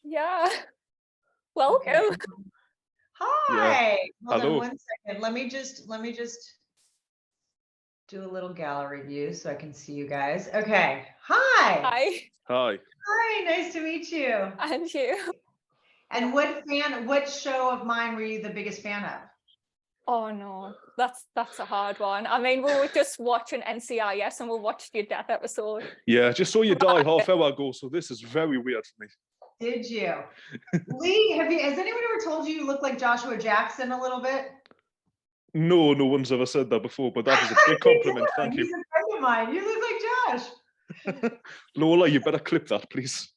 Yeah. Welcome. Okay. Hi. Yeah. Hold Hello. on 1 second. Let me just do a little gallery view so I can see you guys. Okay. Hi. Hi. Hi. Hi. Nice to meet you. And you. And what show of mine were you the biggest fan of? Oh no, that's a hard one. I mean, we were just watching NCIS and we watched your death episode. Yeah, I just saw you die half hour ago, so this is very weird for me. Did you? Lee, has anyone ever told you look like Joshua Jackson a little bit? No, no one's ever said that before, but that is a big compliment. Thank He's you. a friend of mine. You look like Josh. Lola, you better clip that, please.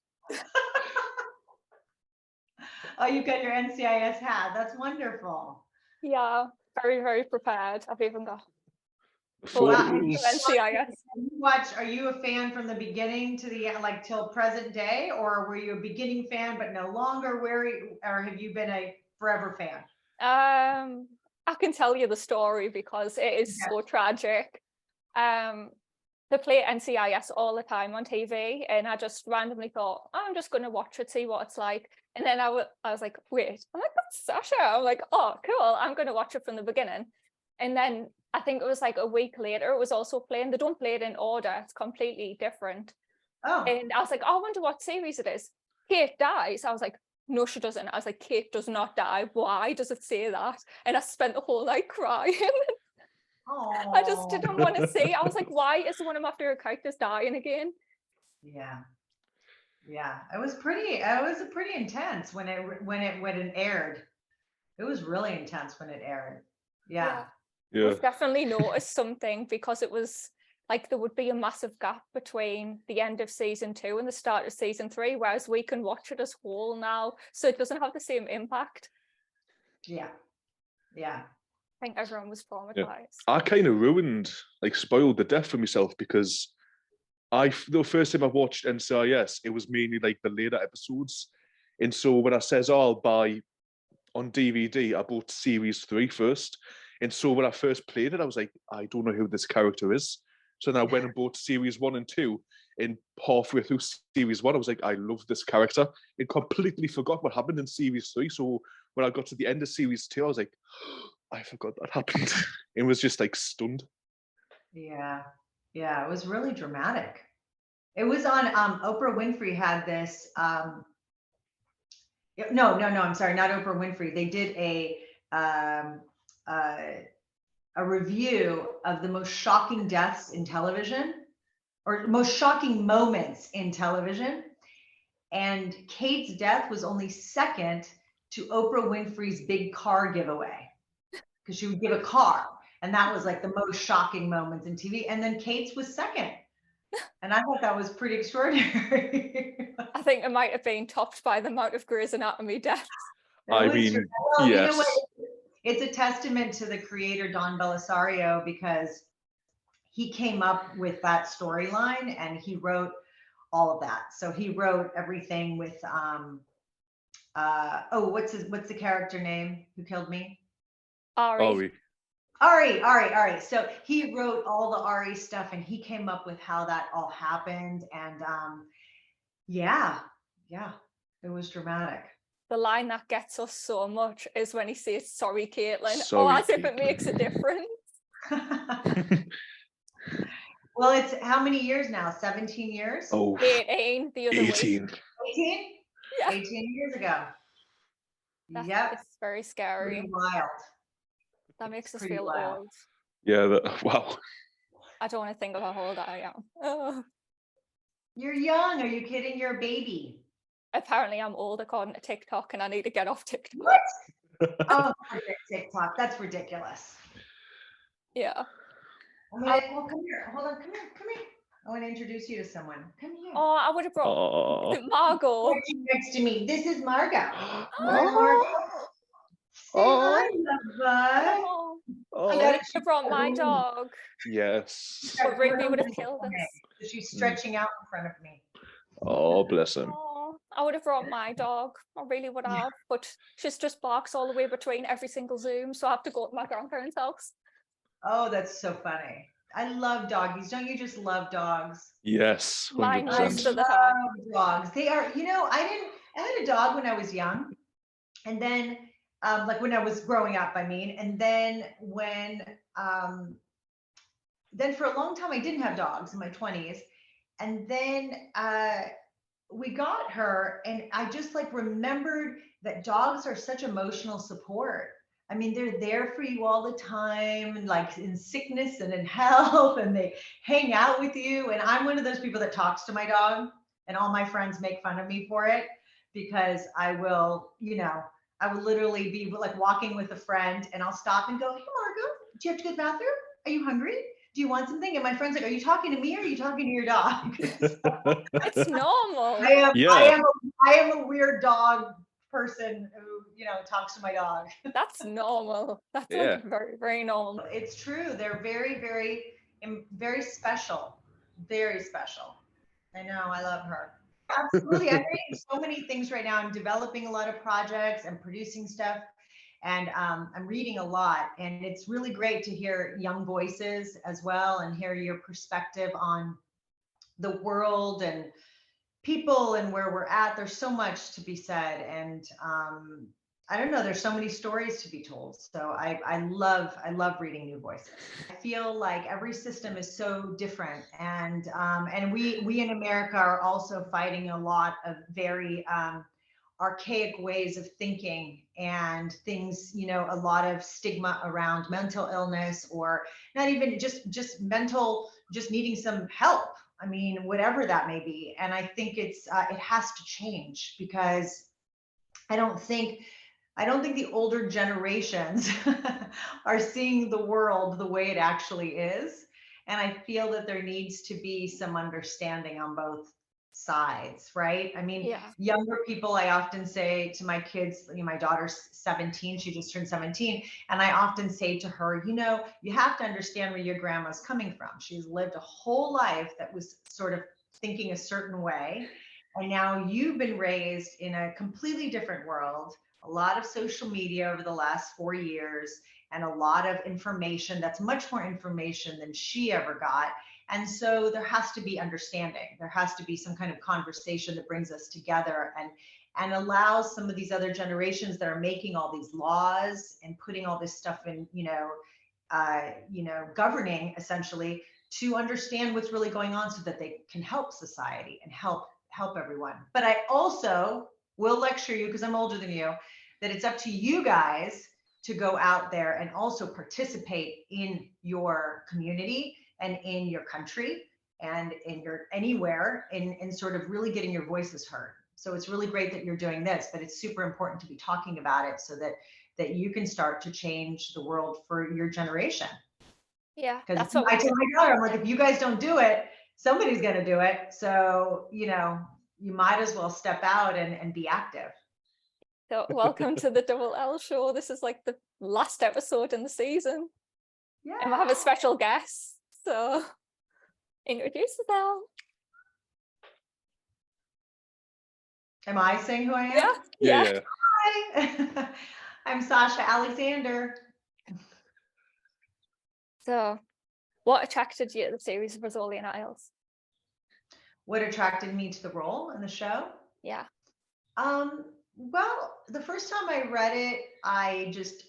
Oh, you've got your NCIS hat. That's wonderful. Yeah, very, very prepared. I've even got Photos. NCIS. Are you a fan from the beginning to the end, like till present day, or were you a beginning fan but no longer? Or have you been a forever fan? I can tell you the story because it is so tragic. They play NCIS all the time on TV, and I just randomly thought, I'm just going to watch it, see what it's like. And then I was like, wait, I'm like, that's Sasha. I'm like, oh, cool. I'm going to watch it from the beginning. And then I think it was like a week later, it was also playing. They don't play it in order. It's completely different. Oh. And I was like, oh, I wonder what series it is. Kate dies. I was like, no, she doesn't. I was like, Kate does not die. Why does it say that? And I spent the whole night crying. I just didn't want to see. I was like, why is one of my favorite characters dying again? Yeah. Yeah, it was pretty intense when it aired. It was really intense when it aired. Yeah. We've definitely noticed something because it was like there would be a massive gap between the end of season 2 and the start of season 3, whereas we can watch it as whole now, so it doesn't have the same impact. Yeah. I think everyone was traumatized. Yeah. I kind of spoiled the death for myself because the first time I watched NCIS, it was mainly like the later episodes. And so when I says, oh, I'll buy on DVD, I bought series 3 first. And so when I first played it, I was like, I don't know who this character is. So then I went and bought series 1 and 2. And halfway through series 1, I was like, I love this character. And completely forgot what happened in series 3. So when I got to the end of series 2, I was like, I forgot that happened. It was just like stunned. Yeah, it was really dramatic. It was on Oprah Winfrey had this. No, I'm sorry, not Oprah Winfrey. They did a review of the most shocking deaths in television, or most shocking moments in television. And Kate's death was only second to Oprah Winfrey's big car giveaway, because she would give a car. And that was like the most shocking moments in TV. And then Kate's was second. And I thought that was pretty extraordinary. I think it might have been topped by the amount of Grey's Anatomy deaths. I mean, yes. You know what? It's a testament to the creator, Don Belisario, because he came up with that storyline and he wrote all of that. So he wrote everything with, what's the character name who killed me? Ari. So he wrote all the Ari stuff and he came up with how that all happened. And yeah, it was dramatic. The line that gets us so much is when he says, sorry, Caitlin. Sorry, as if it makes a difference. Well, it's how many years now? 17 years? Oh, 18 the other 18. week. 18? Yeah. 18 years ago. It's very scary. Pretty wild. That makes us feel old. Yeah, wow. I don't want to think of how old I am. Oh. You're young. Are you kidding? You're a baby. Apparently I'm old according to TikTok and I need to get off TikTok. What? Oh, forget TikTok. That's ridiculous. Yeah. Come here. Hold on. Come here. I want to introduce you to someone. Come here. Oh, I would have brought Margot. Next to me. This is Margot. Oh. Hi, love bud. I would have brought my dog. Yes. But Ruby would have killed us. She's stretching out in front of me. Oh, bless him. Oh, I would have brought my dog. I really would have. But she just barks all the way between every single Zoom. So I have to go to my grandparents' house. Oh, that's so funny. I love doggies. Don't you just love dogs? Yes, 100%. Mine most of the I time. love dogs. They are, I had a dog when I was young, and then like when I was growing up, I mean, and then then for a long time I didn't have dogs in my 20s, and then we got her, and I just like remembered that dogs are such emotional support. I mean, they're there for you all the time, and like in sickness and in health, and they hang out with you. And I'm one of those people that talks to my dog, and all my friends make fun of me for it because I will, I will literally be like walking with a friend, and I'll stop and go, "Hey, Margot, do you have to go to the bathroom? Are you hungry? Do you want something?" And my friend's like, "Are you talking to me or are you talking to your dog?" It's normal. I am a weird dog person who, talks to my dog. That's normal. That's like very, very normal. It's true. They're very, very, very special. Very special. I know. I love her. Absolutely. I'm reading so many things right now. I'm developing a lot of projects and producing stuff. And I'm reading a lot, and it's really great to hear young voices as well and hear your perspective on the world and people and where we're at. There's so much to be said, and I don't know, there's so many stories to be told. So I love reading new voices. I feel like every system is so different, and we in America are also fighting a lot of very archaic ways of thinking and things, a lot of stigma around mental illness, or not even just mental, just needing some help. I mean, whatever that may be. And I think it has to change, because I don't think the older generations are seeing the world the way it actually is. And I feel that there needs to be some understanding on both sides, right? I mean, younger people, I often say to my kids, my daughter's 17, she just turned 17. And I often say to her, you have to understand where your grandma's coming from. She's lived a whole life that was sort of thinking a certain way. And now you've been raised in a completely different world, a lot of social media over the last 4 years, and a lot of information that's much more information than she ever got. And so there has to be understanding. There has to be some kind of conversation that brings us together and allows some of these other generations that are making all these laws and putting all this stuff in, governing essentially, to understand what's really going on so that they can help society and help everyone. But I also will lecture you, because I'm older than you, that it's up to you guys to go out there and also participate in your community and in your country and in your anywhere in sort of really getting your voices heard. So it's really great that you're doing this, but it's super important to be talking about it so that you can start to change the world for your generation. Yeah, because I tell my daughter, I'm like, if you guys don't do it, somebody's going to do it. So, you might as well step out and be active. So welcome to the Double L show. This is like the last episode in the season. Yeah. And we have a special guest. So introduce yourself. Am I saying who I am? Yeah. Hi. I'm Sasha Alexander. So what attracted you to the series of Rizzoli and Isles? What attracted me to the role in the show? Yeah. Well, the first time I read it, I just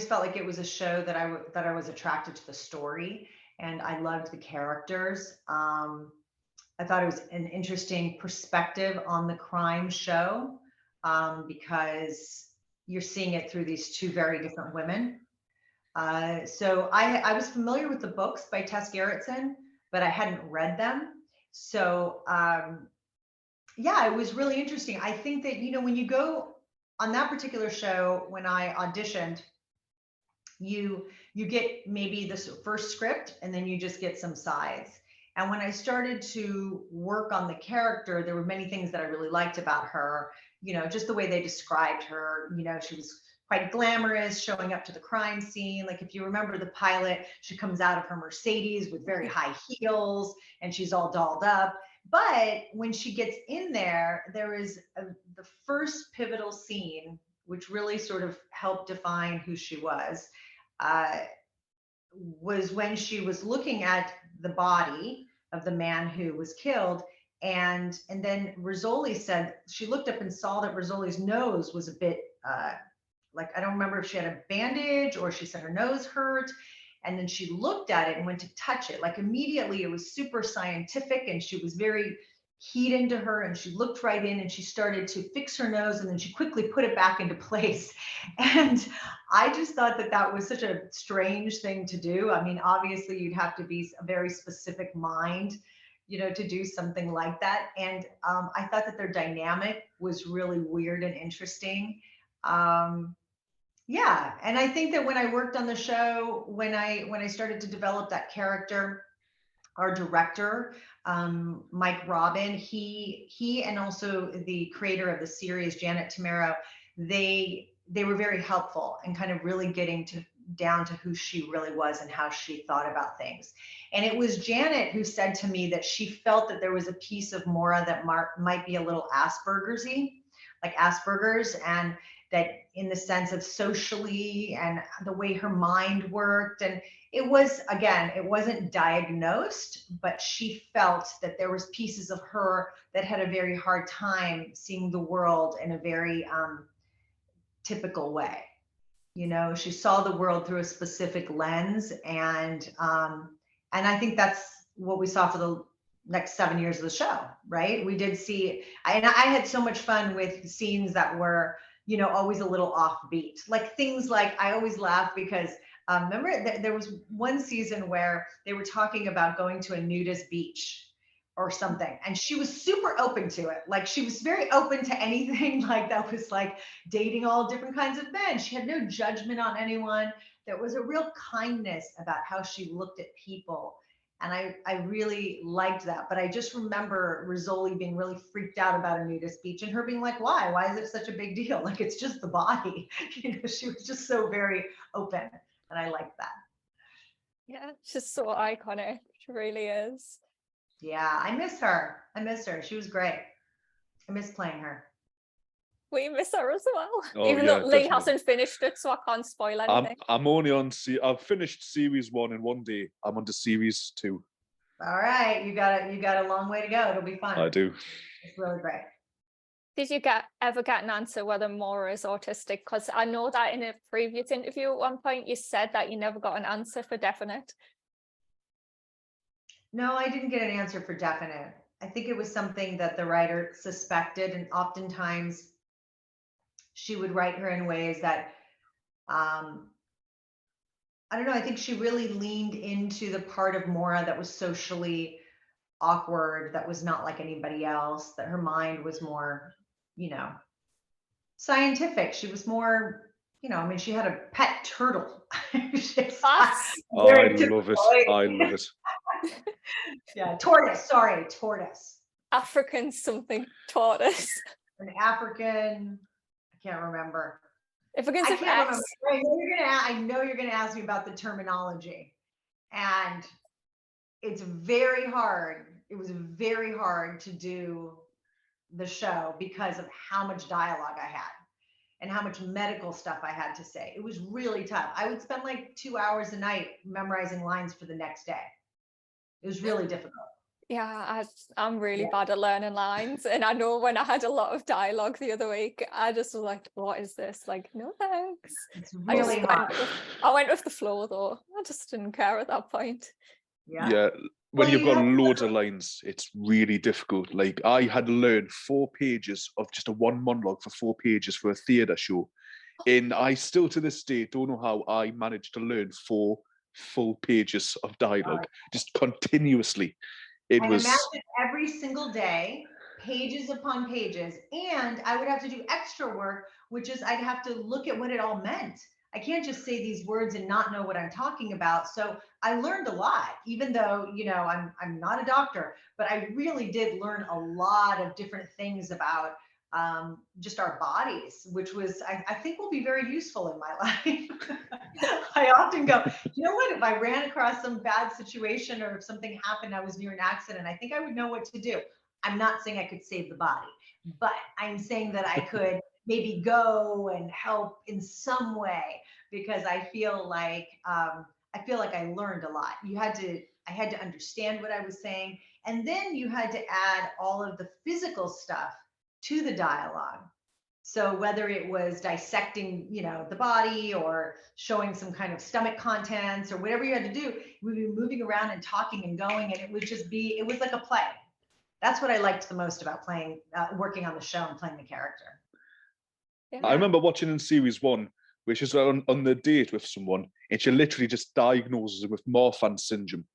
felt like it was a show that I was attracted to the story, and I loved the characters. I thought it was an interesting perspective on the crime show, because you're seeing it through these two very different women. So I was familiar with the books by Tess Gerritsen, but I hadn't read them. So yeah, it was really interesting. I think that, when you go on that particular show, when I auditioned, you get maybe this first script, and then you just get some sides. And when I started to work on the character, there were many things that I really liked about her, just the way they described her. She was quite glamorous, showing up to the crime scene. Like, if you remember the pilot, she comes out of her Mercedes with very high heels, and she's all dolled up. But when she gets in there, there is the first pivotal scene, which really sort of helped define who she was when she was looking at the body of the man who was killed, And then Rizzoli said, she looked up and saw that Rizzoli's nose was a bit, like, I don't remember if she had a bandage or she said her nose hurt. And then she looked at it and went to touch it. Like immediately it was super scientific and she was very keyed into her, and she looked right in and she started to fix her nose, and then she quickly put it back into place. And I just thought that that was such a strange thing to do. I mean, obviously you'd have to be a very specific mind, you know, to do something like that. And I thought that their dynamic was really weird and interesting. Yeah, and I think that when I worked on the show, when I started to develop that character, our director, Mike Robin, he and also the creator of the series, Janet Tamero, they were very helpful and kind of really getting down to who she really was and how she thought about things. And it was Janet who said to me that she felt that there was a piece of Maura that might be a little Asperger's-y, like Asperger's, and that in the sense of socially and the way her mind worked. And it was, again, it wasn't diagnosed, but she felt that there was pieces of her that had a very hard time seeing the world in a very typical way. You know, she saw the world through a specific lens, and I think that's what we saw for the next 7 years of the show, right? We did see, and I had so much fun with scenes that were, you know, always a little offbeat, like things like, I always laugh because remember there was one season where they were talking about going to a nudist beach or something, and she was super open to it. Like she was very open to anything like that was like dating all different kinds of men. She had no judgment on anyone. There was a real kindness about how she looked at people. And I really liked that. But I just remember Rizzoli being really freaked out about a nudist beach and her being like, why? Why is it such a big deal? Like, it's just the body. You know, she was just so very open. And I liked that. Yeah, she's so iconic. She really is. Yeah, I miss her. I miss her. She was great. I miss playing her. We miss her as well. Oh, Even yeah, though Lee definitely. hasn't finished it, so I can't spoil anything. I'm only on, I've finished series 1 in one day. I'm on to series 2. All right, you got a long way to go. It'll be fun. I do. It's really great. Did you ever get an answer whether Maura is autistic? Because I know that in a previous interview at one point you said that you never got an answer for definite. No, I didn't get an answer for definite. I think it was something that the writer suspected, and oftentimes she would write her in ways that, I don't know, I think she really leaned into the part of Maura that was socially awkward, that was not like anybody else, that her mind was more, you know, scientific. She was more, you know, I mean, she had a pet turtle. Oh, I love it. I love it. Yeah, tortoise. Sorry, tortoise. African something tortoise. An African, I can't remember. If I can't remember. I know you're gonna ask me about the terminology, and it's very hard. It was very hard to do the show because of how much dialogue I had and how much medical stuff I had to say. It was really tough. I would spend like 2 hours a night memorizing lines for the next day. It was really difficult. Yeah, I'm really bad at learning lines. And I know when I had a lot of dialogue the other week, I just was like, what is this? Like, no thanks. It's really hard. I went with the flow though. I just didn't care at that point. Yeah. When you've got loads of lines, it's really difficult. Like I had to learn 4 pages of just a one monologue for 4 pages for a theatre show. And I still to this day don't know how I managed to learn 4 full pages of dialogue just continuously. Imagine every single day, pages upon pages, and I would have to do extra work, which is I'd have to look at what it all meant. I can't just say these words and not know what I'm talking about. So I learned a lot, even though, you know, I'm not a doctor, but I really did learn a lot of different things about just our bodies, which was, I think will be very useful in my life. I often go, you know what, if I ran across some bad situation or if something happened, I was near an accident, I think I would know what to do. I'm not saying I could save the body, but I'm saying that I could maybe go and help in some way, because I feel like I learned a lot. I had to understand what I was saying, And then you had to add all of the physical stuff to the dialogue. So whether it was dissecting, the body, or showing some kind of stomach contents, or whatever you had to do, we'd be moving around and talking and going, and it was like a play. That's what I liked the most about working on the show and playing the character. Yeah. I remember watching in series 1, where she's on the date with someone, and she literally just diagnoses him with Marfan syndrome,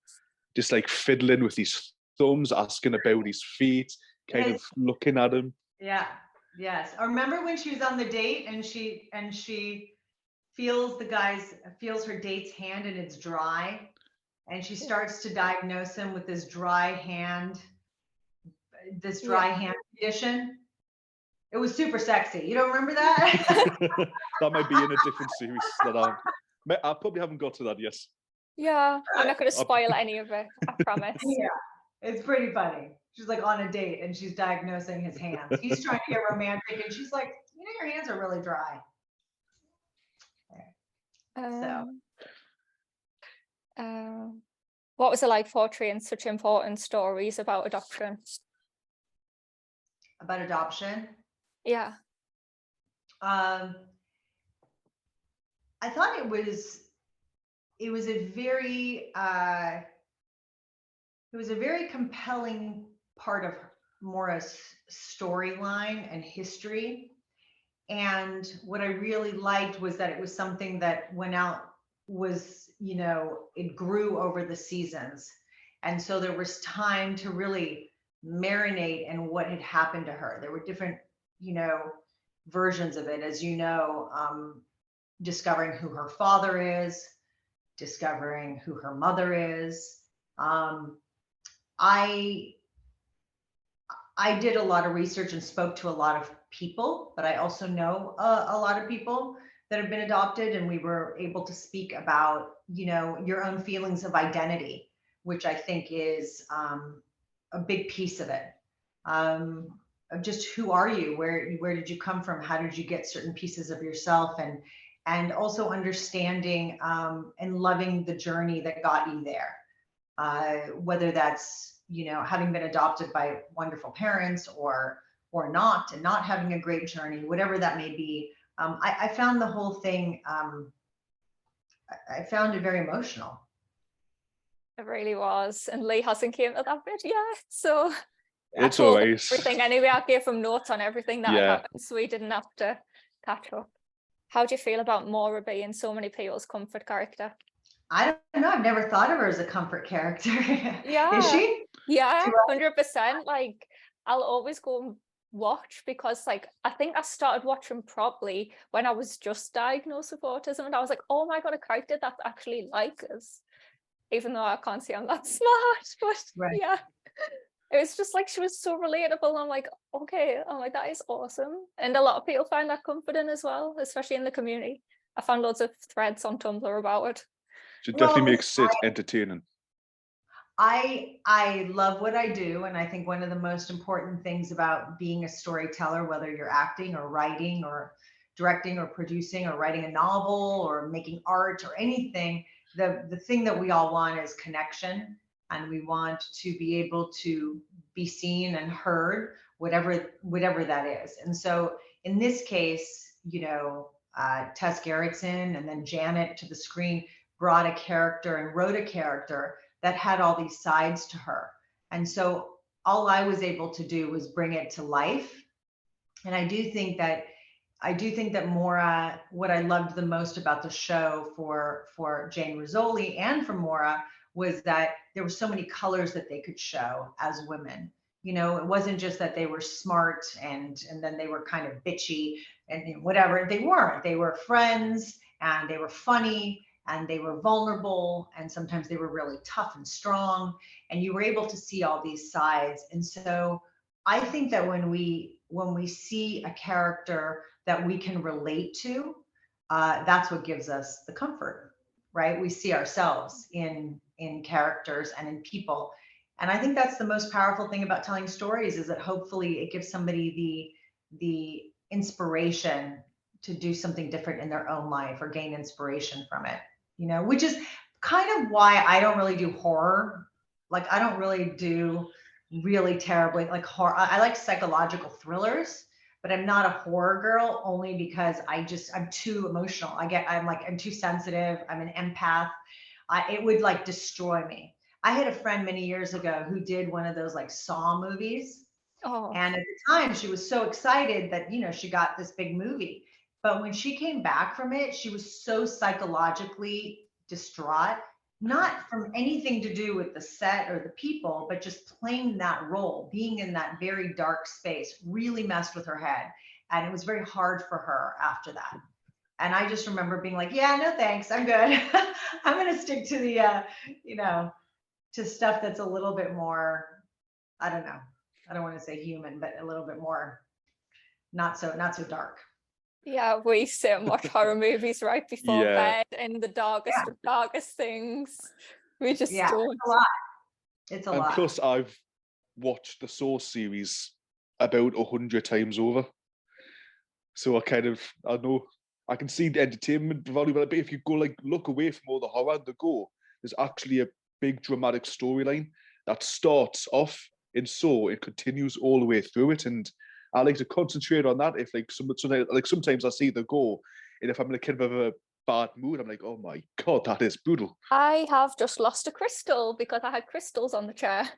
just like fiddling with his thumbs, asking about his feet, kind of looking at him. Yeah. Yes. I remember when she was on the date and she feels her date's hand, and it's dry, and she starts to diagnose him with this dry hand condition. It was super sexy. You don't remember that? That might be in a different series that I probably haven't got to that yet. Yeah, I'm not going to spoil any of it, I promise. Yeah, it's pretty funny. She's like on a date and she's diagnosing his hands. He's trying to get romantic, and she's like, your hands are really dry. What was it like portraying such important stories about adoption? About adoption? Yeah. I thought it was a very compelling part of Mora's storyline and history. And what I really liked was that it was something that it grew over the seasons. And so there was time to really marinate in what had happened to her. There were different, versions of it, as discovering who her father is, discovering who her mother is. I did a lot of research and spoke to a lot of people, but I also know a lot of people that have been adopted, and we were able to speak about, your own feelings of identity, which I think is a big piece of it. Of just who are you? Where did you come from? How did you get certain pieces of yourself? And also understanding and loving the journey that got you there. Whether that's, having been adopted by wonderful parents or not, and not having a great journey, whatever that may be. I found the whole thing, I found it very emotional. It really was. And Lee hasn't came to that bit yet. So it's always everything anyway. I gave him notes on everything that happened, so we didn't have to catch up. How do you feel about Mora being so many people's comfort character? I don't know. I've never thought of her as a comfort character. Yeah. Is she? Yeah, 100%. Like, I'll always go and watch, because I think I started watching properly when I was just diagnosed with autism, and I was like, oh my God, a character that's actually like us, even though I can't say I'm that smart, but yeah. It was just like, she was so relatable. I'm like, okay, that is awesome. And a lot of people find that comforting as well, especially in the community. I found loads of threads on Tumblr about it. It definitely makes it entertaining. I love what I do. And I think one of the most important things about being a storyteller, whether you're acting or writing or directing or producing or writing a novel or making art or anything, the thing that we all want is connection. And we want to be able to be seen and heard, whatever that is. And so in this case, Tess Gerritsen and then Janet to the screen brought a character and wrote a character that had all these sides to her. And so all I was able to do was bring it to life. And I do think that Mora, what I loved the most about the show for Jane Rizzoli and for Mora was that there were so many colors that they could show as women. It wasn't just that they were smart and then they were kind of bitchy and whatever. They weren't. They were friends, and they were funny, and they were vulnerable, and sometimes they were really tough and strong, and you were able to see all these sides. And so I think that when we see a character that we can relate to, that's what gives us the comfort, right? We see ourselves in characters and in people. And I think that's the most powerful thing about telling stories, is that hopefully it gives somebody the inspiration to do something different in their own life or gain inspiration from it, which is kind of why I don't really do horror. Like, I don't really do really terribly, like horror. I like psychological thrillers, but I'm not a horror girl only because I'm too emotional. I'm too sensitive. I'm an empath. It would like destroy me. I had a friend many years ago who did one of those like Saw movies. Oh, And at the time she was so excited that, she got this big movie. But when she came back from it, she was so psychologically distraught, not from anything to do with the set or the people, but just playing that role, being in that very dark space really messed with her head. And it was very hard for her after that. And I just remember being like, yeah, no, thanks. I'm good. I'm going to stick to the, to stuff that's a little bit more, I don't know. I don't want to say human, but a little bit more not so dark. yeah, we sit and watch horror movies right before bed and the darkest of darkest things. We just don't. It's a lot. It's a lot. And plus, I've watched the Saw series about 100 times over. So I know I can see the entertainment value, but if you go look away from all the horror and the gore, there's actually a big dramatic storyline that starts off in Saw, it continues all the way through it, and I like to concentrate on that. If sometimes I see the gore, and if I'm in a kind of a bad mood, I'm like, oh my god, that is brutal. I have just lost a crystal because I had crystals on the chair.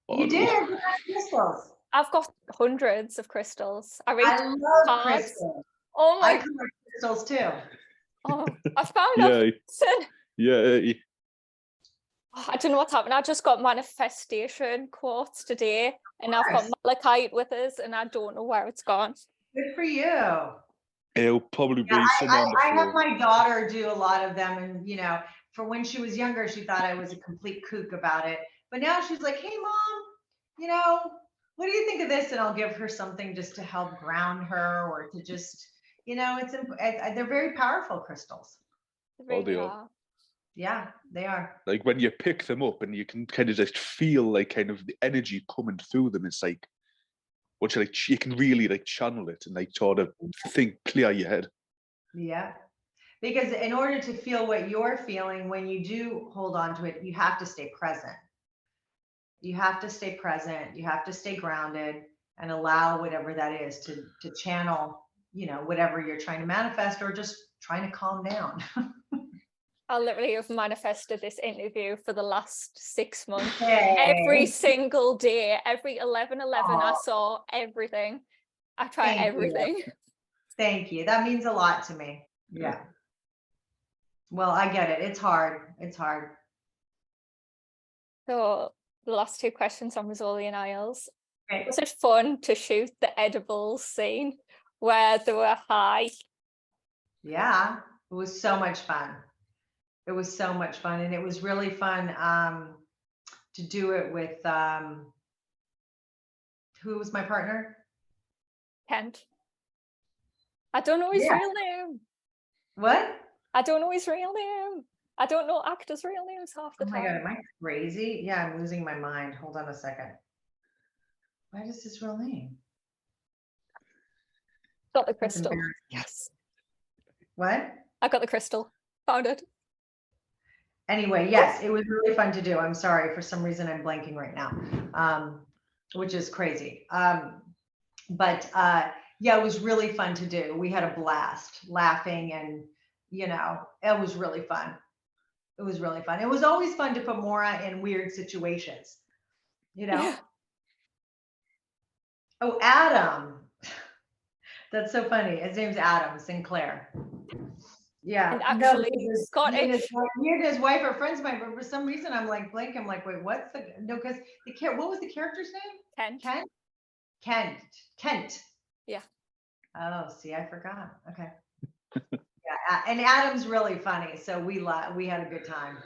You did? You had crystals. I've got hundreds of crystals. I love crystals. Oh my! I collect crystals too. Oh, I found out. Yeah. I don't know what's happened. I just got manifestation quotes today, and I've got malachite with us, and I don't know where it's gone. Good for you. It'll probably be somewhere on the I floor. have my daughter do a lot of them, and for when she was younger, she thought I was a complete kook about it. But now she's like, "Hey, Mom, what do you think of this?" And I'll give her something just to help ground her, or to just, they're very powerful crystals. They really are. Yeah, they are. Like when you pick them up and you can kind of just feel like kind of the energy coming through them, it's like once you can really channel it and sort of think clear your head. Yeah. Because in order to feel what you're feeling, when you do hold on to it, you have to stay present. You have to stay present. You have to stay grounded and allow whatever that is to channel, whatever you're trying to manifest, or just trying to calm down. I literally have manifested this interview for the last 6 months. Hey. Every single day, every 11/11, I saw everything. I tried everything. Thank you. That means a lot to me. Yeah. Well, I get it. It's hard. It's hard. So the last 2 questions on Rizzoli and Isles. Okay. Was it fun to shoot the edibles scene where they were high? Yeah, it was so much fun. It was so much fun, and it was really fun to do it with who was my partner? Kent. I don't know his real name. What? I don't know his real name. I don't know actors' real names half the time. Oh my god, am I crazy? Yeah, I'm losing my mind. Hold on a second. What is his real name? Got the crystal. Yes. What? I got the crystal. Found it. Anyway, yes, it was really fun to do. I'm sorry, for some reason I'm blanking right now, which is crazy. But yeah, it was really fun to do. We had a blast laughing, and it was really fun. It was really fun. It was always fun to put Maura in weird situations, Yeah. Oh, Adam. That's so funny. His name's Adam Sinclair. Yeah. And actually, Scottish. He and his wife are friends of mine, but for some reason I'm like blank. I'm like, wait, what's because what was the character's name? Kent. Yeah. Oh, see, I forgot. Okay. Yeah, and Adam's really funny, so we had a good time.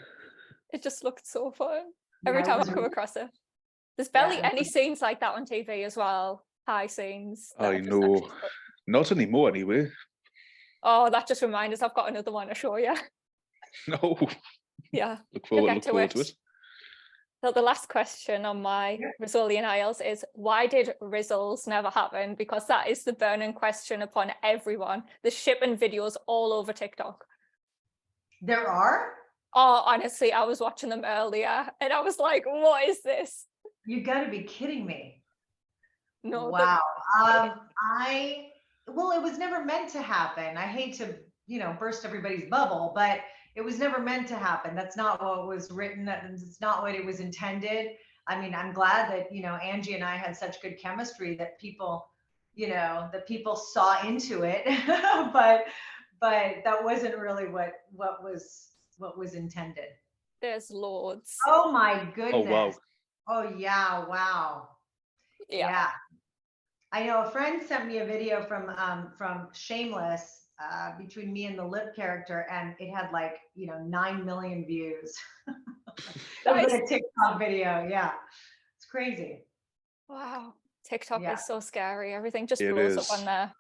It just looked so fun every time I come across it. There's barely any scenes like that on TV as well. High scenes. I know. Not anymore, anyway. Oh, that just reminds us. I've got another one to show you. No. Yeah. Look forward to it. So the last question on my Rizzoli and Isles is, why did Rizzles never happen? Because that is the burning question upon everyone. There's shipping videos all over TikTok. There are? Oh, honestly, I was watching them earlier and I was like, what is this? You got to be kidding me. No. Wow. Well, it was never meant to happen. I hate to, burst everybody's bubble, but it was never meant to happen. That's not what was written. It's not what it was intended. I mean, I'm glad that, Angie and I had such good chemistry that people, saw into it, but that wasn't really what was intended. There's loads. Oh my goodness. Oh, wow. Oh yeah. Wow. Yeah. I know a friend sent me a video from Shameless, between me and the lip character, and it had 9 million views. That was like a TikTok video. Yeah. It's crazy. Wow. TikTok is so scary. Everything just It blows is. up on there.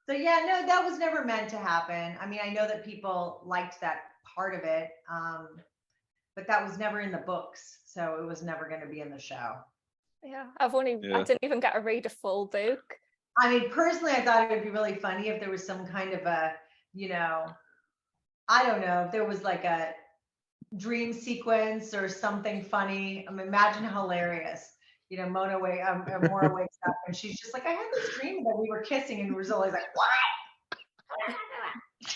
So yeah, no, that was never meant to happen. I mean, I know that people liked that part of it, but that was never in the books. So it was never going to be in the show. Yeah, I didn't even get to read a full book. I mean, personally, I thought it would be really funny if there was some kind of a, I don't know, if there was like a dream sequence or something funny. I mean, imagine how hilarious. Mora wakes up and she's just like, I had this dream that we were kissing, and Rizzoli's like,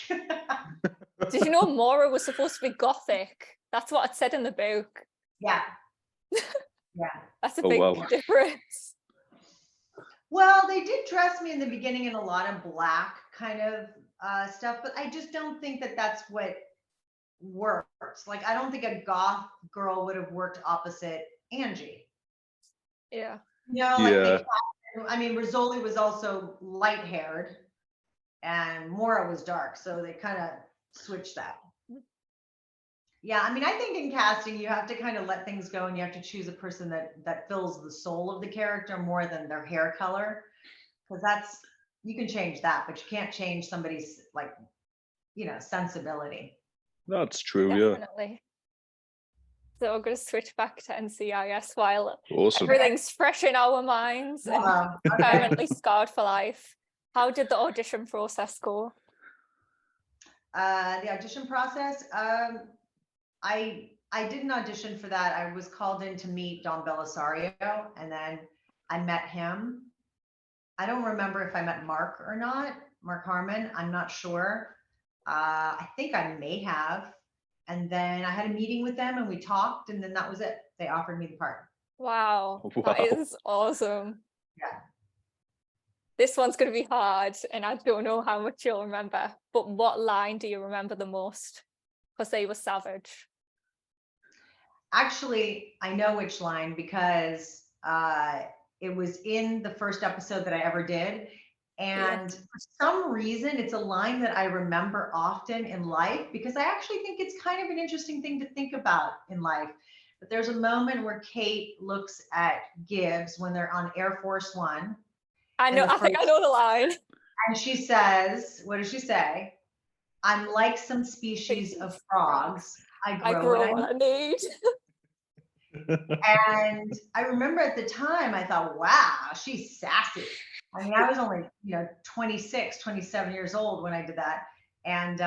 what? Did you know Mora was supposed to be gothic? That's what it said in the book. Yeah. Yeah. That's a big difference. Well, they did dress me in the beginning in a lot of black kind of stuff, but I just don't think that that's what works. Like, I don't think a goth girl would have worked opposite Angie. Yeah. I mean, Rizzoli was also light-haired and Mora was dark, so they kind of switched that. Yeah, I mean, I think in casting, you have to kind of let things go, and you have to choose a person that fills the soul of the character more than their hair color, because you can change that, but you can't change somebody's sensibility. That's true. Definitely. So we're going to switch back to NCIS while everything's fresh in our minds and permanently scarred for life. How did the audition process go? The audition process, I didn't audition for that. I was called in to meet Don Belisario, and then I met him. I don't remember if I met Mark or not, Mark Harmon. I'm not sure. I think I may have. And then I had a meeting with them and we talked, and then that was it. They offered me the part. Wow. That is awesome. Yeah. This one's going to be hard, and I don't know how much you'll remember, but what line do you remember the most? Because they were savage. Actually, I know which line, because it was in the first episode that I ever did. And for some reason, it's a line that I remember often in life, because I actually think it's kind of an interesting thing to think about in life. But there's a moment where Kate looks at Gibbs when they're on Air Force One. I think I know the line. And she says, what does she say? I'm like some species of frogs. I grow what I need. And I remember at the time, I thought, wow, she's sassy. I mean, I was only, 26, 27 years old when I did that. And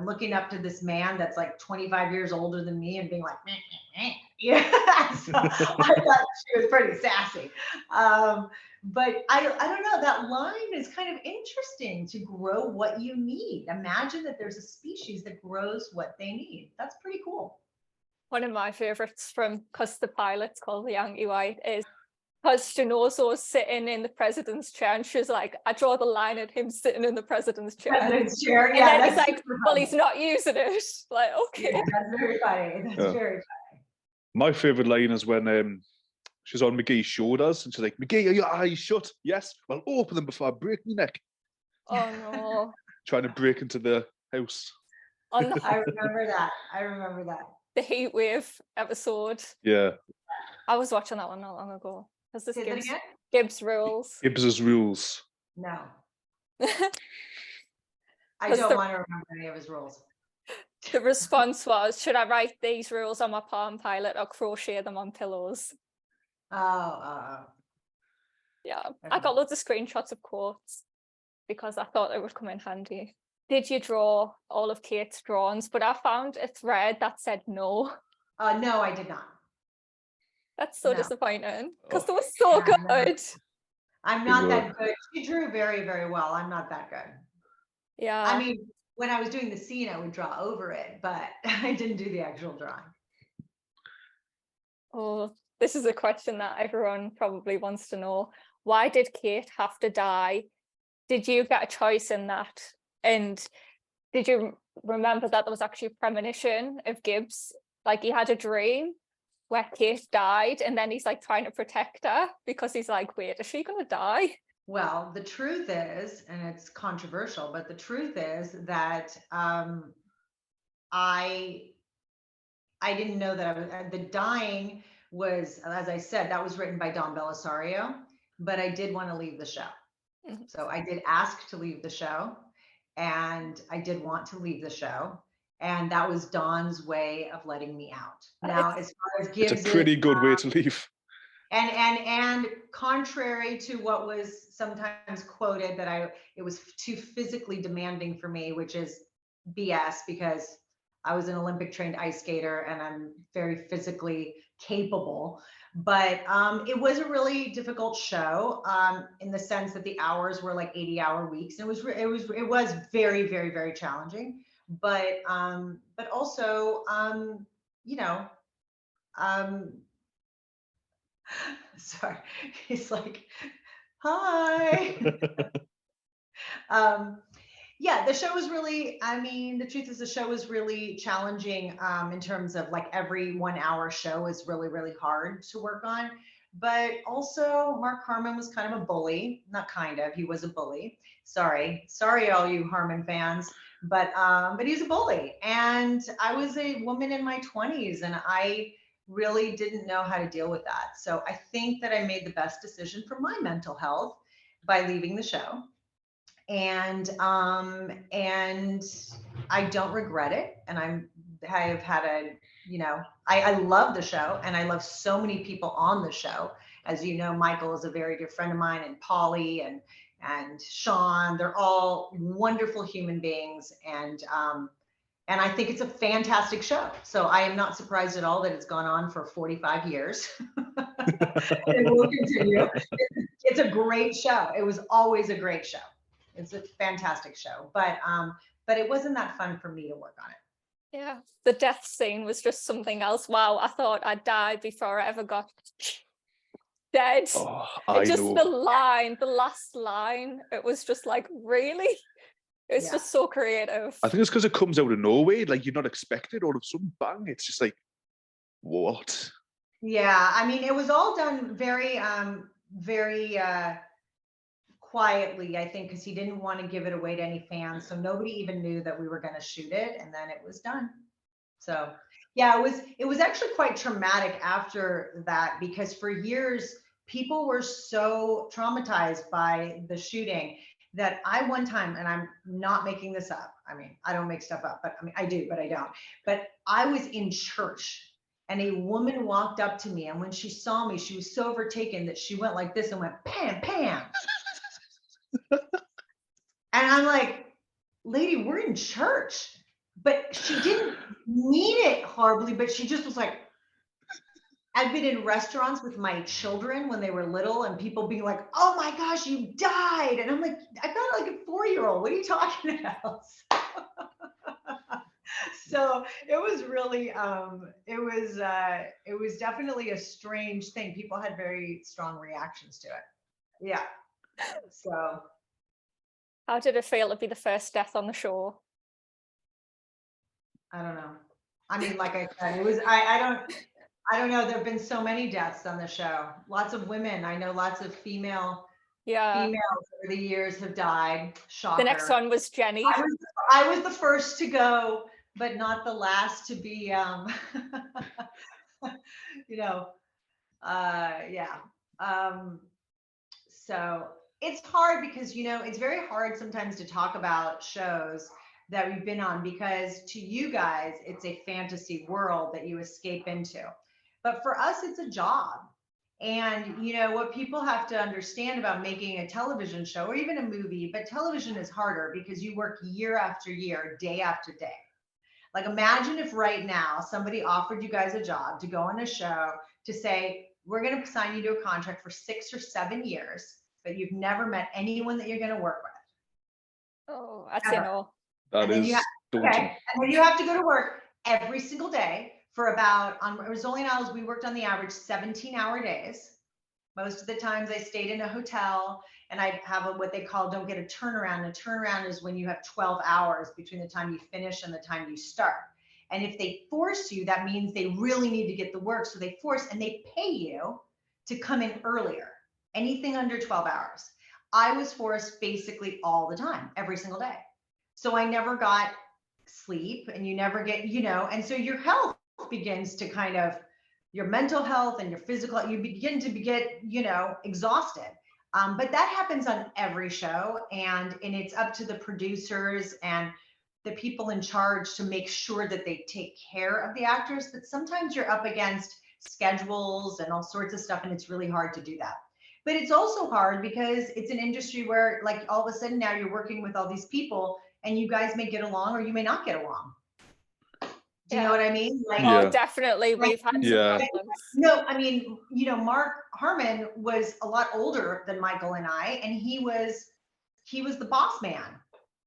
looking up to this man that's like 25 years older than me and being like, meh, meh, meh. Yeah. So I thought she was pretty sassy. But I don't know, that line is kind of interesting, to grow what you need. Imagine that there's a species that grows what they need. That's pretty cool. One of my favorites because the pilot's called the Anti-White is because Stenozo's sitting in the president's chair, and she's like, I draw the line at him sitting in the president's chair. Yeah, and then he's like, well, he's not using it. Like, okay. Yeah, that's very funny. That's very funny. My favorite line is when she's on McGee's shoulders and she's like, McGee, are your eyes shut? Yes. Well, open them before I break my neck. Oh no. Trying to break into the house. I remember that. The heat wave episode. Yeah. I was watching that one not long ago. Has this Gibbs rules? Gibbs's rules. No. I don't want to remember any of his rules. The response was, should I write these rules on my Palm Pilot or crochet them on pillows? Oh. Yeah, okay. I got loads of screenshots of quotes because I thought it would come in handy. Did you draw all of Kate's drawings? But I found a thread that said no. No, I did not. That's so No. disappointing because Oh. they were so Yeah, no. good. I'm They not were. that good. She drew very, very well. I'm not that good. Yeah. I mean, when I was doing the scene, I would draw over it, but I didn't do the actual drawing. Oh, this is a question that everyone probably wants to know. Why did Kate have to die? Did you get a choice in that? And did you remember that there was actually a premonition of Gibbs? Like he had a dream where Kate died, and then he's like trying to protect her because he's like, wait, is she gonna die? Well, the truth is, and it's controversial, but the truth is that I didn't know that I was, the dying was, as I said, that was written by Don Belisario, but I did want to leave the show. Mhm. So I did ask to leave the show, and I did want to leave the show. And that was Don's way of letting me out. Now, as far as Gibbs, It's a pretty good way to leave. and contrary to what was sometimes quoted that it was too physically demanding for me, which is BS, because I was an Olympic trained ice skater and I'm very physically capable. But it was a really difficult show in the sense that the hours were like 80-hour weeks. It was very, very, very challenging. But also you know, sorry, he's like, hi. Yeah, the show was really, I mean, the truth is the show was really challenging in terms of like every 1 hour show is really, really hard to work on. But also Mark Harmon was kind of a bully, not kind of, he was a bully. Sorry, all you Harmon fans, but he's a bully. And I was a woman in my 20s and I really didn't know how to deal with that. So I think that I made the best decision for my mental health by leaving the show. And I don't regret it. And I have had I love the show and I love so many people on the show. As you know, Michael is a very dear friend of mine, and Polly and Sean, they're all wonderful human beings. And I think it's a fantastic show. So I am not surprised at all that it's gone on for 45 years. It will continue. It's a great show. It was always a great show. It's a fantastic show, but it wasn't that fun for me to work on it. Yeah, the death scene was just something else. Wow, I thought I'd died before I ever got dead. Oh, I just know. the last line, it was just like, really? It's just so creative. I think it's because it comes out of nowhere, like you're not expected, all of a sudden, bang, it's just like, what? Yeah, I mean, it was all done very, very quietly, I think, because he didn't want to give it away to any fans. So nobody even knew that we were going to shoot it, and then it was done. So yeah, it was actually quite traumatic after that, because for years people were so traumatized by the shooting that I one time, and I'm not making this up, I mean, I don't make stuff up, but I mean, I do, but I don't. But I was in church and a woman walked up to me, and when she saw me, she was so overtaken that she went like this and went, Pam, Pam. And I'm like, lady, we're in church. But she didn't mean it horribly, but she just was like, I've been in restaurants with my children when they were little and people being like, oh my gosh, you died. And I'm like, I felt like a 4-year-old. What are you talking about? So it was really, it was definitely a strange thing. People had very strong reactions to it. Yeah. So. How did it feel to be the first death on the show? I don't know. I mean, like I said, it was, I don't know. There have been so many deaths on the show. Lots of women. I know lots of females over the years have died. Shocker. The next one was Jenny. I was the first to go, but not the last to be, yeah. So it's hard because, it's very hard sometimes to talk about shows that we've been on, because to you guys, it's a fantasy world that you escape into. But for us, it's a job. And what people have to understand about making a television show or even a movie, but television is harder because you work year after year, day after day. Like, imagine if right now somebody offered you guys a job to go on a show to say, we're going to sign you to a contract for 6 or 7 years, but you've never met anyone that you're going to work with. Oh, that's Ever. That is daunting. Okay, and then you have to go to work every single day for about, on Rizzoli and Isles, we worked on the average 17-hour days. Most of the times I stayed in a hotel, and I'd have what they call, don't get a turnaround. A turnaround is when you have 12 hours between the time you finish and the time you start. And if they force you, that means they really need to get the work. So they force, and they pay you to come in earlier, anything under 12 hours. I was forced basically all the time, every single day. So I never got sleep, and you never get, and so your health begins to kind of, your mental health and your physical, you begin to get, exhausted. But that happens on every show, and it's up to the producers and the people in charge to make sure that they take care of the actors. But sometimes you're up against schedules and all sorts of stuff, and it's really hard to do that. But it's also hard because it's an industry where, like, all of a sudden now you're working with all these people, and you guys may get along or you may not get along. Do you know what I mean? Like, oh, definitely. We've had some problems. No, I mean, Mark Harmon was a lot older than Michael and I, and he was the boss man.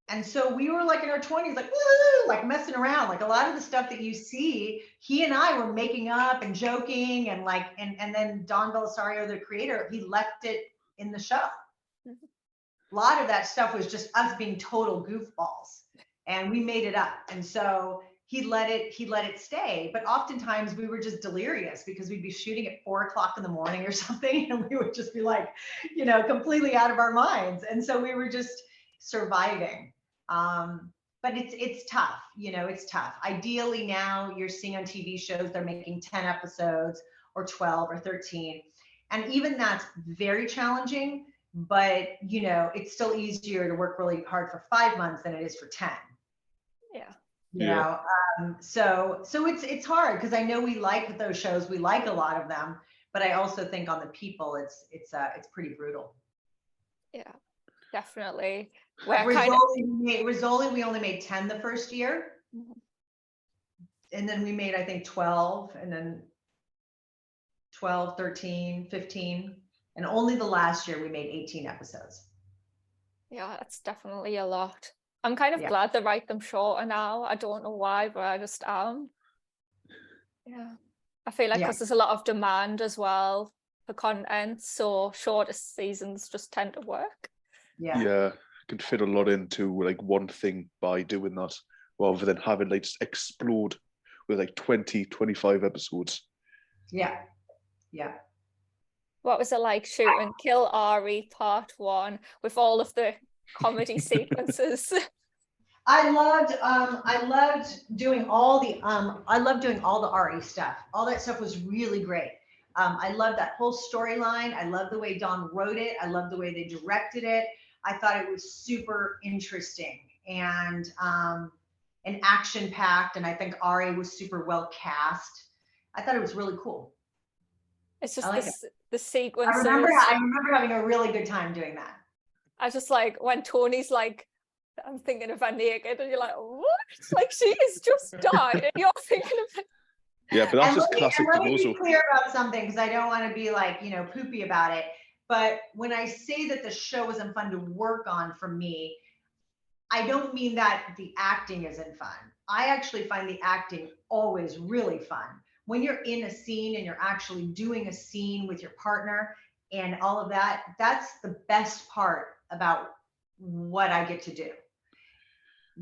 And so we were like in our 20s, like, woo, like messing around. Like, a lot of the stuff that you see, he and I were making up and joking, and like, and then Don Belisario, the creator, he left it in the show. A lot of that stuff was just us being total goofballs, and we made it up. And so he let it stay. But oftentimes we were just delirious because we'd be shooting at 4 o'clock in the morning or something, and we would just be like, completely out of our minds. And so we were just surviving. But it's tough, it's tough. Ideally now you're seeing on TV shows, they're making 10 episodes or 12 or 13. And even that's very challenging, but it's still easier to work really hard for 5 months than it is for 10. Yeah. So it's hard, because I know we like those shows, we like a lot of them, but I also think on the people, it's pretty brutal. Yeah, definitely. Rizzoli, we only made 10 the first year. And then we made, I think, 12, and then 12, 13, 15. And only the last year we made 18 episodes. Yeah, that's definitely a lot. I'm kind of glad they write them shorter now. I don't know why, but I just am. Yeah. I feel like because there's a lot of demand as well for content, so shorter seasons just tend to work. Yeah, can fit a lot into like one thing by doing that, rather than having like just explode with like 20, 25 episodes. Yeah. What was it like shooting Kill Ari Part 1 with all of the comedy sequences? I loved doing all the Ari stuff. All that stuff was really great. I loved that whole storyline. I loved the way Don wrote it. I loved the way they directed it. I thought it was super interesting and action packed. And I think Ari was super well cast. I thought it was really cool. It's just the sequences. I remember having a really good time doing that. I just like when Tony's like, I'm thinking of her naked, and you're like, what? Like, she has just died, and you're thinking of it. Yeah, but that's just classic. Let me be clear about something, because I don't want to be like, poopy about it. But when I say that the show wasn't fun to work on for me, I don't mean that the acting isn't fun. I actually find the acting always really fun. When you're in a scene and you're actually doing a scene with your partner and all of that, that's the best part about what I get to do.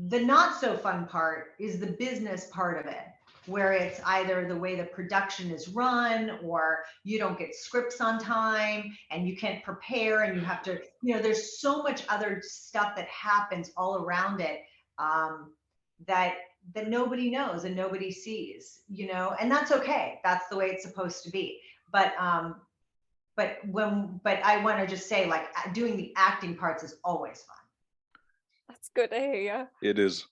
The not so fun part is the business part of it, where it's either the way the production is run, or you don't get scripts on time and you can't prepare, and you have to, there's so much other stuff that happens all around it that nobody knows and nobody sees, and that's okay. That's the way it's supposed to be. But I want to just say, like, doing the acting parts is always fun. That's good to hear. It is.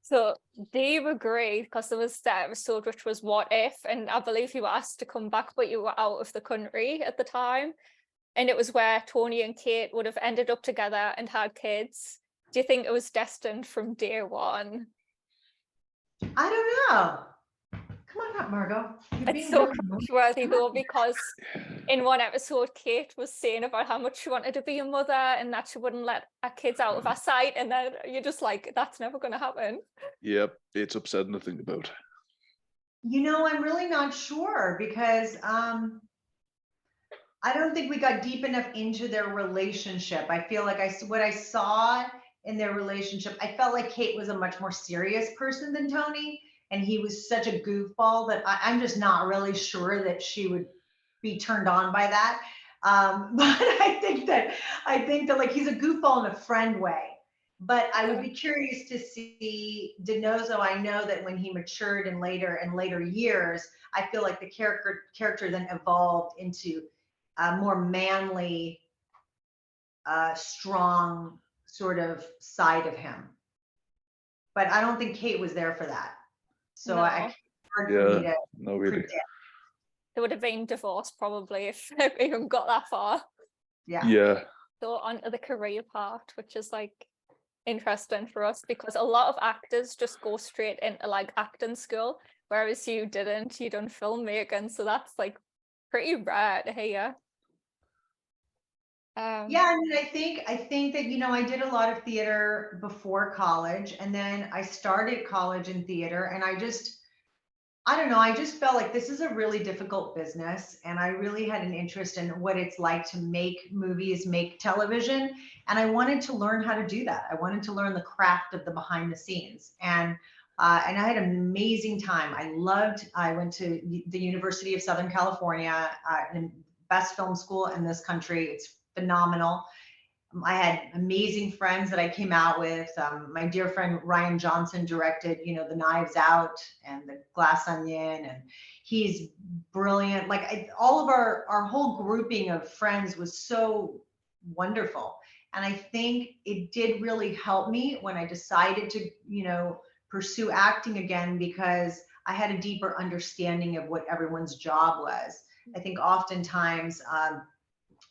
So do you agree, because there was that episode which was What If, and I believe you were asked to come back, but you were out of the country at the time, and it was where Tony and Kate would have ended up together and had kids. Do you think it was destined from day one? I don't know. Come on up, Margot. You're It's being so really cringeworthy though, because in one episode, Kate was saying about how much she wanted to be a mother and that she wouldn't let her kids out of her sight, and then you're just like, that's never going to happen. Yep, it's upsetting to think about. You know, I'm really not sure because I don't think we got deep enough into their relationship. I feel like what I saw in their relationship, I felt like Kate was a much more serious person than Tony, and he was such a goofball that I'm just not really sure that she would be turned on by that. But I think that like he's a goofball in a friend way. But I would be curious to see DiNozzo. I know that when he matured in later years, I feel like the character then evolved into a more manly, strong sort of side of him. But I don't think Kate was there for that. So No. hard for me to no, really. predict. They would have been divorced probably if they even got that far. Yeah. So on to the career part, which is like interesting for us because a lot of actors just go straight into like acting school, whereas you didn't. You done filmmaking, so that's like pretty rare to hear. Yeah, I mean, I think that, you know, I did a lot of theater before college, and then I started college in theater, and I don't know, I just felt like this is a really difficult business, and I really had an interest in what it's like to make movies, make television, and I wanted to learn how to do that. I wanted to learn the craft of the behind the scenes, and I had an amazing time. I went to the University of Southern California, the best film school in this country. It's phenomenal. I had amazing friends that I came out with. My dear friend Ryan Johnson directed, you know, The Knives Out and The Glass Onion, and he's brilliant. Like all of our whole grouping of friends was so wonderful, and I think it did really help me when I decided to, you know, pursue acting again because I had a deeper understanding of what everyone's job was. I think oftentimes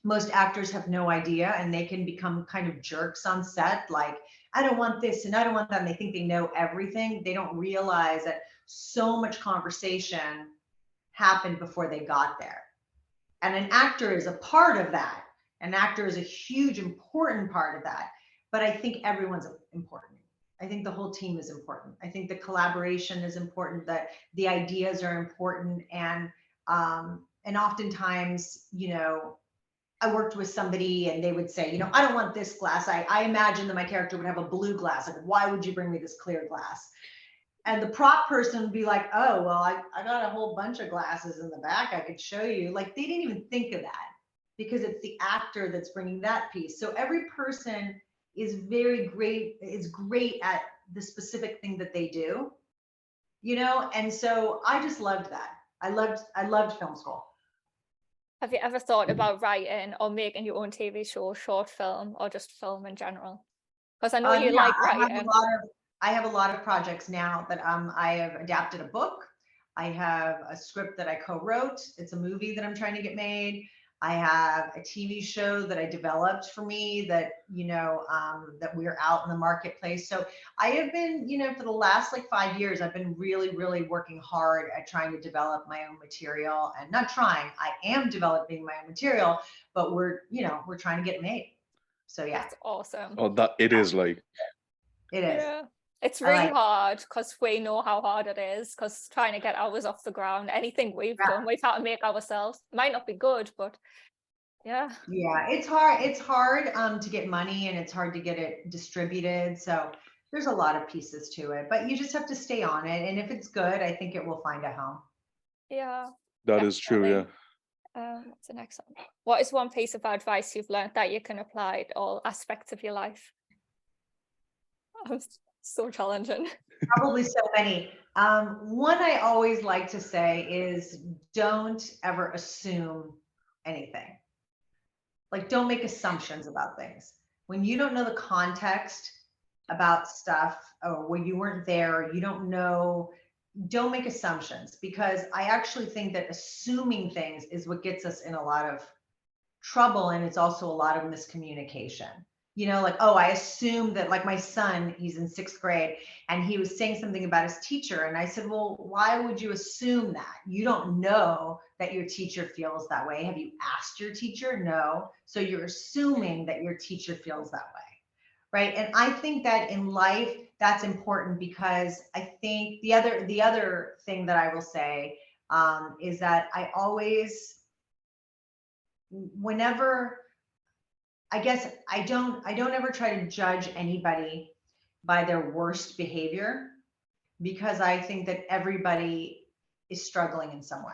most actors have no idea and they can become kind of jerks on set, like, I don't want this and I don't want that, and they think they know everything. They don't realize that so much conversation happened before they got there. And an actor is a part of that. An actor is a huge, important part of that. But I think everyone's important. I think the whole team is important. I think the collaboration is important, that the ideas are important. And oftentimes, you know, I worked with somebody and they would say, you know, I don't want this glass. I imagine that my character would have a blue glass. Like, why would you bring me this clear glass? And the prop person would be like, oh, well, I got a whole bunch of glasses in the back I could show you. Like, they didn't even think of that because it's the actor that's bringing that piece. So every person is great at the specific thing that they do, you know? And so I just loved that. I loved film school. Have you ever thought about writing or making your own TV show, short film, or just film in general? Because I know you like writing. I have a lot of projects now that I have adapted a book. I have a script that I co-wrote. It's a movie that I'm trying to get made. I have a TV show that I developed for me that, you know, that we're out in the marketplace. So I have been, you know, for the last like 5 years, I've been really, really working hard at trying to develop my own material, and not trying, I am developing my own material, but we're trying to get it made. So yeah. That's awesome. Oh, that it is like. It is. Yeah. It's really hard because we know how hard it is, because trying to get ours off the ground, anything we've done, we've had to make ourselves. Might not be good, but yeah. Yeah, it's hard. It's hard to get money, and it's hard to get it distributed. So there's a lot of pieces to it, but you just have to stay on it. And if it's good, I think it will find a home. Yeah. That is true, yeah. What's the next one? What is one piece of advice you've learned that you can apply to all aspects of your life? So challenging. Probably so many. One I always like to say is don't ever assume anything. Like, don't make assumptions about things. When you don't know the context about stuff, or when you weren't there, or you don't know, don't make assumptions, because I actually think that assuming things is what gets us in a lot of trouble, and it's also a lot of miscommunication. You know, like, oh, I assume that, like, my son, he's in 6th grade, and he was saying something about his teacher. And I said, well, why would you assume that? You don't know that your teacher feels that way. Have you asked your teacher? No. So you're assuming that your teacher feels that way. Right. And I think that in life, that's important, because I think the other thing that I will say is that I always, whenever, I guess I don't ever try to judge anybody by their worst behavior, because I think that everybody is struggling in some way.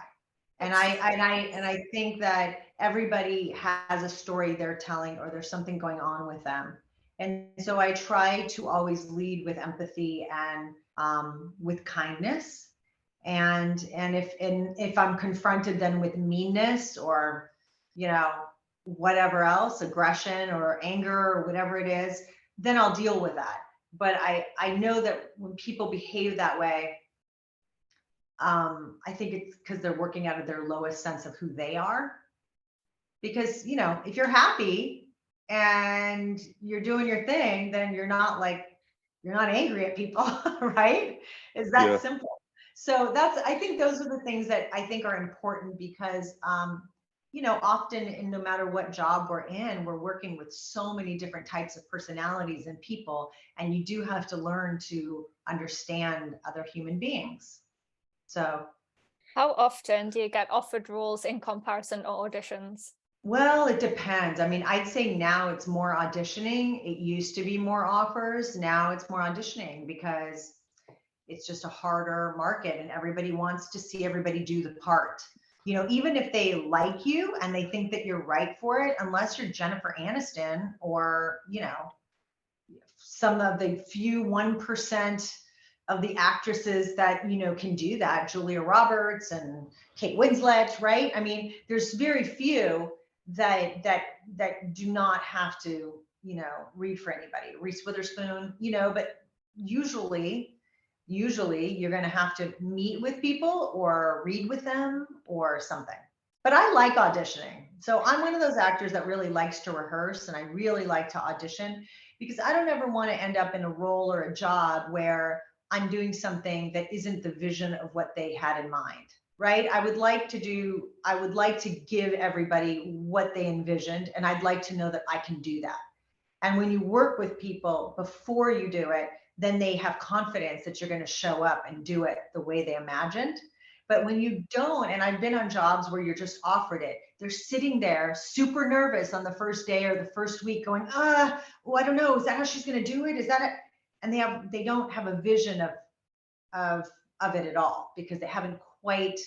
And I think that everybody has a story they're telling, or there's something going on with them. And so I try to always lead with empathy and with kindness. And if I'm confronted then with meanness, or, you know, whatever else, aggression or anger or whatever it is, then I'll deal with that. But I know that when people behave that way, I think it's because they're working out of their lowest sense of who they are. Because, you know, if you're happy and you're doing your thing, then you're not angry at people, right? It's that simple. So I think those are the things that I think are important, because you know, often, no matter what job we're in, we're working with so many different types of personalities and people, and you do have to learn to understand other human beings. So, how often do you get offered roles in comparison to auditions? Well, it depends. I mean, I'd say now it's more auditioning. It used to be more offers. Now it's more auditioning, because it's just a harder market, and everybody wants to see everybody do the part. You know, even if they like you and they think that you're right for it, unless you're Jennifer Aniston, or, you know, some of the few 1% of the actresses that, you know, can do that, Julia Roberts and Kate Winslet, right? I mean, there's very few that do not have to, you know, read for anybody. Reese Witherspoon, you know, but usually you're going to have to meet with people or read with them or something. But I like auditioning. So I'm one of those actors that really likes to rehearse, and I really like to audition, because I don't ever want to end up in a role or a job where I'm doing something that isn't the vision of what they had in mind, right? I would like to give everybody what they envisioned, and I'd like to know that I can do that. And when you work with people before you do it, then they have confidence that you're going to show up and do it the way they imagined. But when you don't, and I've been on jobs where you're just offered it, they're sitting there super nervous on the first day or the first week going, I don't know, is that how she's going to do it? Is that it? And they don't have a vision of it at all, because they haven't quite,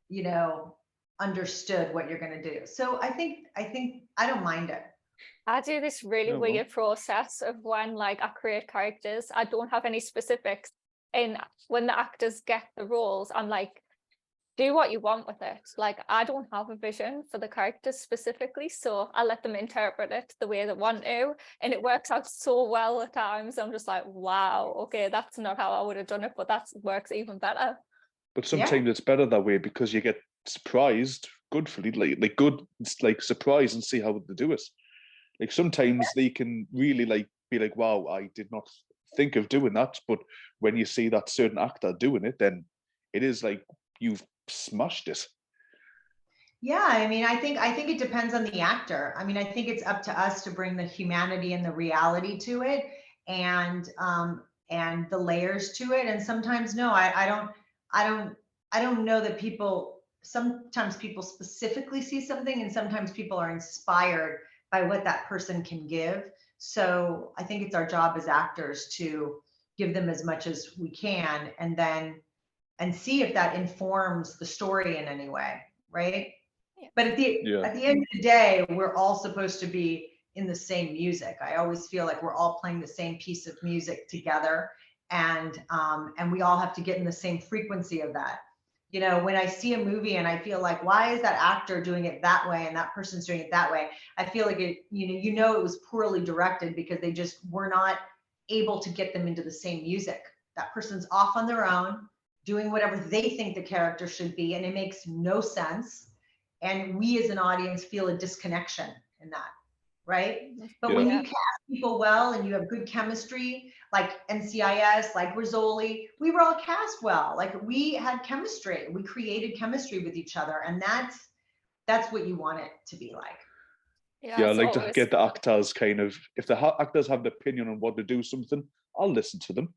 you know, understood what you're going to do. So I think I don't mind it. I do this really weird process of when, like, I create characters. I don't have any specifics. And when the actors get the roles, I'm like, do what you want with it. Like, I don't have a vision for the characters specifically, so I let them interpret it the way they want to. And it works out so well at times. I'm just like, wow, okay, that's not how I would have done it, but that works even better. But sometimes it's better that way, because you get surprised, good surprise, and see how they do it. Like, sometimes they can really be like, wow, I did not think of doing that. But when you see that certain actor doing it, then it is like you've smashed it. Yeah, I mean, I think it depends on the actor. I mean, I think it's up to us to bring the humanity and the reality to it, and the layers to it. And sometimes, no, I don't know that sometimes people specifically see something, and sometimes people are inspired by what that person can give. So I think it's our job as actors to give them as much as we can, and see if that informs the story in any way, right? Yeah. But at the end of the day, we're all supposed to be in the same music. I always feel like we're all playing the same piece of music together, and we all have to get in the same frequency of that. You know, when I see a movie and I feel like, why is that actor doing it that way and that person's doing it that way? I feel like it was poorly directed, because they just were not able to get them into the same music. That person's off on their own, doing whatever they think the character should be, and it makes no sense. And we as an audience feel a disconnection in that. right? But when you cast people well and you have good chemistry, like NCIS, like Rizzoli, we were all cast well. Like we had chemistry. We created chemistry with each other, and that's what you want it to be like. Yeah, I like to get the actors kind of, if the actors have an opinion on what to do something, I'll listen to them.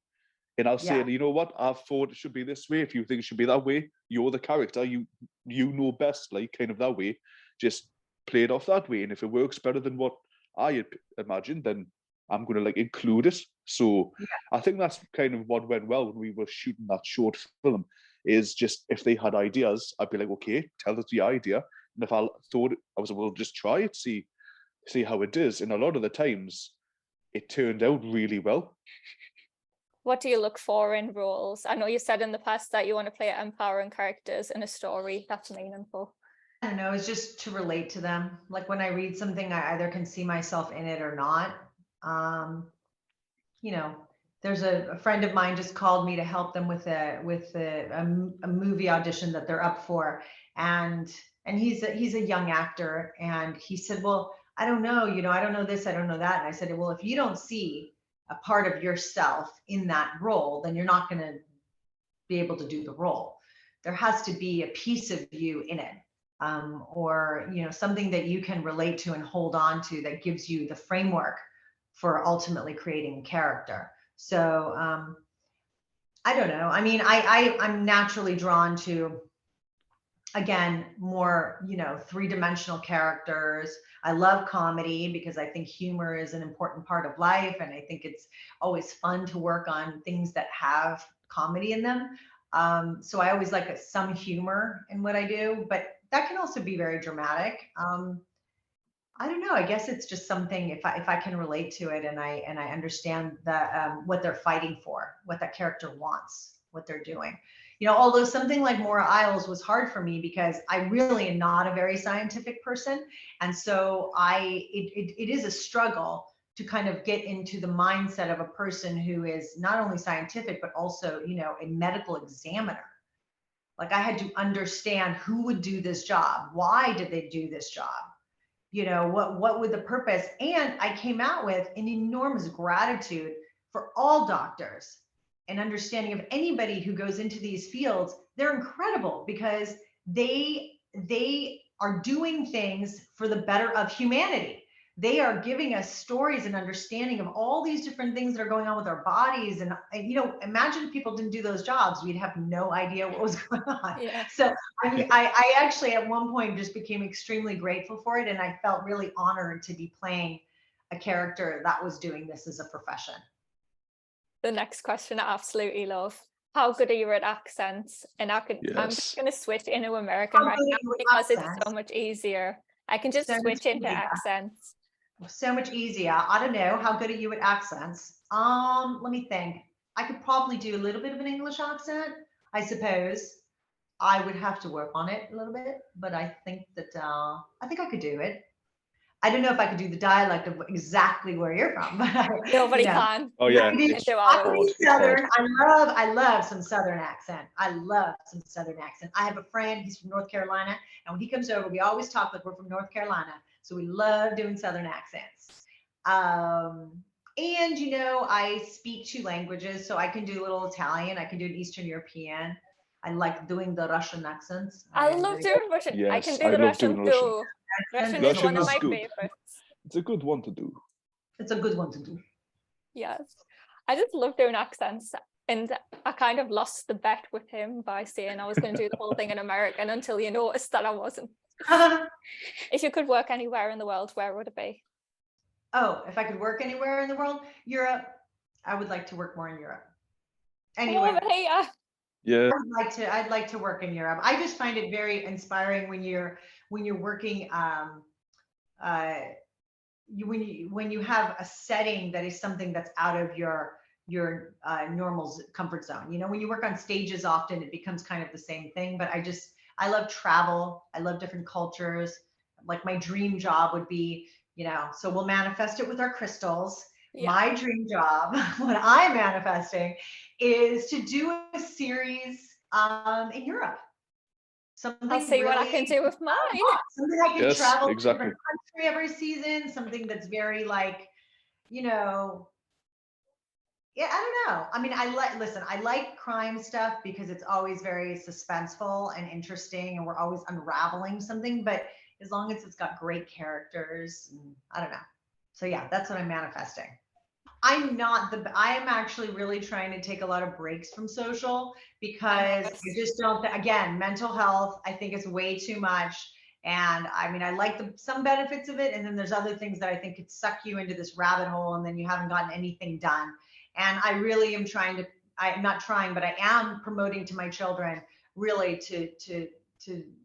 And I'll say, you know what, I've thought it should be this way. If you think it should be that way, you're the character. You know best, like kind of that way. Just play it off that way. And if it works better than what I imagined, then I'm going to like include it. So I think that's kind of what went well when we were shooting that short film, is just if they had ideas, I'd be like, okay, tell us the idea. And if I thought I was, well, just try it, see how it is. And a lot of the times it turned out really well. What do you look for in roles? I know you said in the past that you want to play empowering characters in a story that's meaningful. I don't know, it's just to relate to them. Like when I read something, I either can see myself in it or not. You know, there's a friend of mine just called me to help them with a movie audition that they're up for, and he's a young actor, and he said, well, I don't know, I don't know this, I don't know that. And I said, well, if you don't see a part of yourself in that role, then you're not going to be able to do the role. There has to be a piece of you in it, or something that you can relate to and hold on to, that gives you the framework for ultimately creating a character. So I don't know. I mean, I'm naturally drawn to, again, more, three-dimensional characters. I love comedy because I think humor is an important part of life. And I think it's always fun to work on things that have comedy in them. So I always like some humor in what I do, but that can also be very dramatic. I don't know. I guess it's just something, if I can relate to it, and I understand that what they're fighting for, what that character wants, what they're doing. Although something like Maura Isles was hard for me because I really am not a very scientific person, and so it is a struggle to kind of get into the mindset of a person who is not only scientific but also a medical examiner. Like I had to understand who would do this job, why did they do this job. What would the purpose? And I came out with an enormous gratitude for all doctors, and understanding of anybody who goes into these fields. They're incredible because they are doing things for the better of humanity. They are giving us stories and understanding of all these different things that are going on with our bodies. And imagine if people didn't do those jobs, we'd have no idea what was going on. Yeah. So I actually at one point just became extremely grateful for it. And I felt really honored to be playing a character that was doing this as a profession. The next question I absolutely love. How good are you at accents? And I'm just going to switch into American right now because it's so much easier. I can just switch into accents. So much easier. I don't know. How good are you at accents? Let me think. I could probably do a little bit of an English accent, I suppose. I would have to work on it a little bit, but I think that I think I could do it. I don't know if I could do the dialect of exactly where you're from, but nobody can. Oh yeah, Southern. I love some Southern accent. I love some Southern accent. I have a friend, he's from North Carolina, and when he comes over, we always talk like we're from North Carolina. So we love doing Southern accents. And I speak 2 languages, so I can do a little Italian, I can do an Eastern European. I like doing the Russian accents. I love doing Russian. Yes, I can do the Russian too. Russian is one of my favorites. It's a good one to do. It's a good one to do. Yes. I just love doing accents. And I kind of lost the bet with him by saying I was going to do the whole thing in American until you noticed that I wasn't. If you could work anywhere in the world, where would it be? Oh, if I could work anywhere in the world? Europe. I would like to work more in Europe. Anywhere. Yeah. I'd like to work in Europe. I just find it very inspiring when you're working when you have a setting that is something that's out of your normal comfort zone. When you work on stages, often it becomes kind of the same thing, but I love travel. I love different cultures. Like my dream job would be, so we'll manifest it with our crystals. Yeah. My dream job, what I'm manifesting, is to do a series in Europe. Something I'll see what I can do with mine. Something I can travel to different mystery every season, something that's very like, you know, yeah, I don't know. I mean, I like crime stuff because it's always very suspenseful and interesting and we're always unraveling something, but as long as it's got great characters, I don't know. So yeah, that's what I'm manifesting. I am actually really trying to take a lot of breaks from social because I just don't, again, mental health, I think is way too much. And I mean, I like some benefits of it. And then there's other things that I think could suck you into this rabbit hole and then you haven't gotten anything done. And I really am I'm not trying, but I am promoting to my children really to,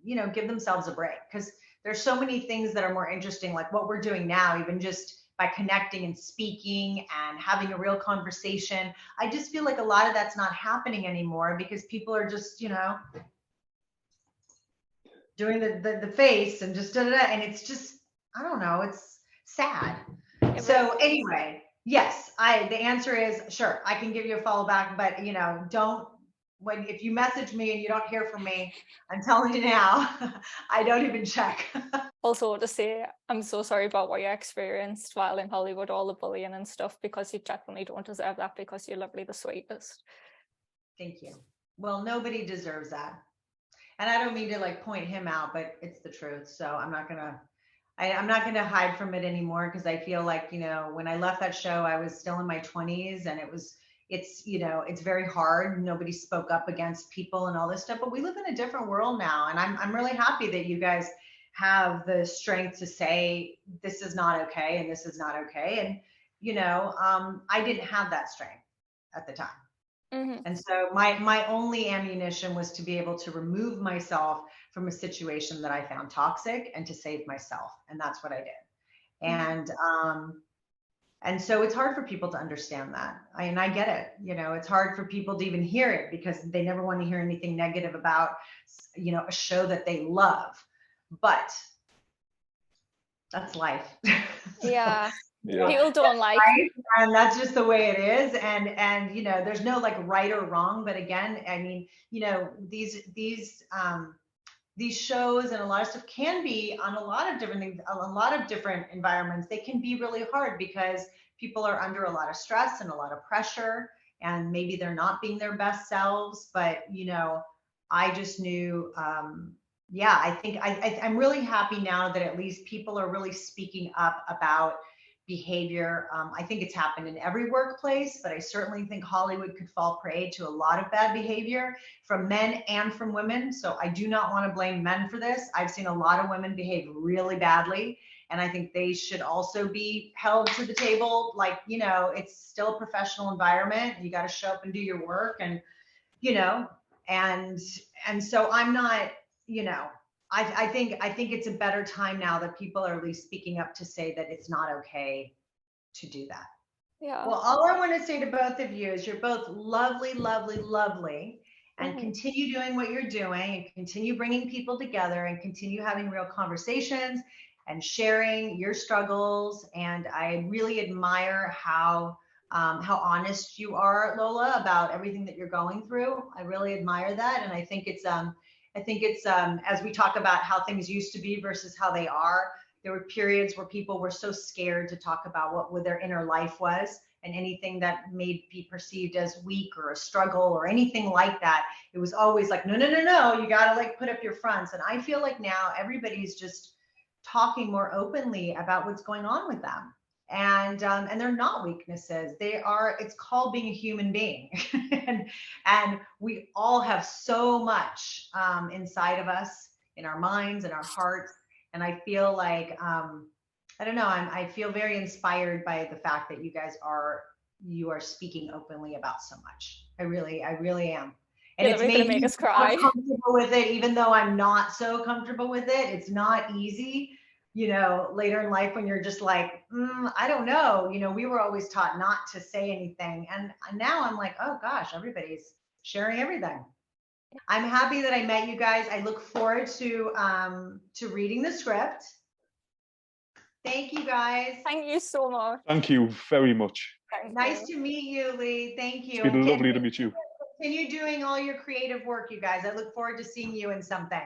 you know, give themselves a break because there's so many things that are more interesting, like what we're doing now, even just by connecting and speaking and having a real conversation. I just feel like a lot of that's not happening anymore because people are just, you know, doing the face and just da-da-da, and it's just, I don't know, it's sad. So anyway, yes, the answer is sure, I can give you a follow back, but you know, if you message me and you don't hear from me, I'm telling you now, I don't even check. Also to say, I'm so sorry about what you experienced while in Hollywood, all the bullying and stuff, because you definitely don't deserve that because you're literally the sweetest. Thank you. Well, nobody deserves that. And I don't mean to like point him out, but it's the truth. So I'm not gonna hide from it anymore because I feel like, you know, when I left that show, I was still in my 20s and it's, you know, it's very hard. Nobody spoke up against people and all this stuff, but we live in a different world now. And I'm really happy that you guys have the strength to say, this is not okay. And this is not okay. And, you know, I didn't have that strength at the time. Mm-hmm. And so my only ammunition was to be able to remove myself from a situation that I found toxic and to save myself. And that's what I did. Mm-hmm. And so it's hard for people to understand that. And I get it. You know, it's hard for people to even hear it because they never want to hear anything negative about, you know, a show that they love. But that's life. Yeah. People don't like it. And that's just the way it is. And you know, there's no like right or wrong. But again, I mean, you know, these shows and a lot of stuff can be on a lot of different things, a lot of different environments. They can be really hard because people are under a lot of stress and a lot of pressure, and maybe they're not being their best selves. But you know, I just knew. Yeah, I think I'm really happy now that at least people are really speaking up about behavior. I think it's happened in every workplace, but I certainly think Hollywood could fall prey to a lot of bad behavior from men and from women. So I do not want to blame men for this. I've seen a lot of women behave really badly, and I think they should also be held to the table. Like, you know, it's still a professional environment. You got to show up and do your work, and you know, and so I'm not, you know, I think it's a better time now that people are at least speaking up to say that it's not okay to do that. Yeah. Well, all I want to say to both of you is you're both lovely, lovely, lovely, and mm-hmm. continue doing what you're doing and continue bringing people together and continue having real conversations and sharing your struggles. And I really admire how honest you are, Lola, about everything that you're going through. I really admire that. And I think it's as we talk about how things used to be versus how they are, there were periods where people were so scared to talk about what their inner life was, and anything that may be perceived as weak or a struggle or anything like that. It was always like, no, you got to like put up your fronts. And I feel like now everybody's just talking more openly about what's going on with them. And they're not weaknesses. It's called being a human being. and we all have so much inside of us, in our minds and our hearts. And I feel like, I don't know, I feel very inspired by the fact that you are speaking openly about so much. I really am. And it's made me so comfortable with it, even though I'm not so comfortable with it. It's not easy. You know, later in life when you're just like, I don't know, you know, we were always taught not to say anything. And now I'm like, oh gosh, everybody's sharing everything. I'm happy that I met you guys. I look forward to reading the script. Thank you guys. Thank you so much. Thank you very much. Nice to meet you, Lee. Thank you. It's been lovely to meet you. Continue doing all your creative work, you guys. I look forward to seeing you in something.